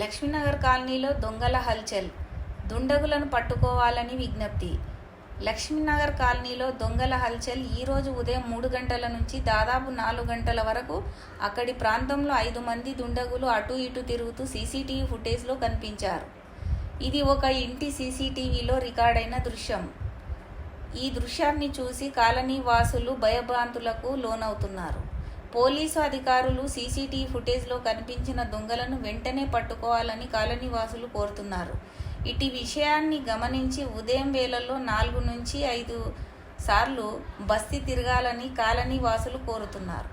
లక్ష్మీనగర్ కాలనీలో దొంగల హల్చల్, దుండగులను పట్టుకోవాలని విజ్ఞప్తి. లక్ష్మీనగర్ కాలనీలో దొంగల హల్చల్ ఈరోజు ఉదయం 3 గంటల నుంచి దాదాపు 4 గంటల వరకు అక్కడి ప్రాంతంలో 5 మంది దుండగులు అటు ఇటు తిరుగుతూ సీసీటీవీ ఫుటేజ్లో కనిపించారు. ఇది ఒక ఇంటి సీసీటీవీలో రికార్డైన దృశ్యం. ఈ దృశ్యాన్ని చూసి కాలనీ వాసులు భయభ్రాంతులకు లోనవుతున్నారు. పోలీసు అధికారులు సీసీటీవీ ఫుటేజ్లో కనిపించిన దొంగలను వెంటనే పట్టుకోవాలని కాలనీ వాసులు కోరుతున్నారు. ఇటు విషయాన్ని గమనించి ఉదయం వేళల్లో 4 నుంచి 5 సార్లు బస్తీ తిరగాలని కాలనీ వాసులు కోరుతున్నారు.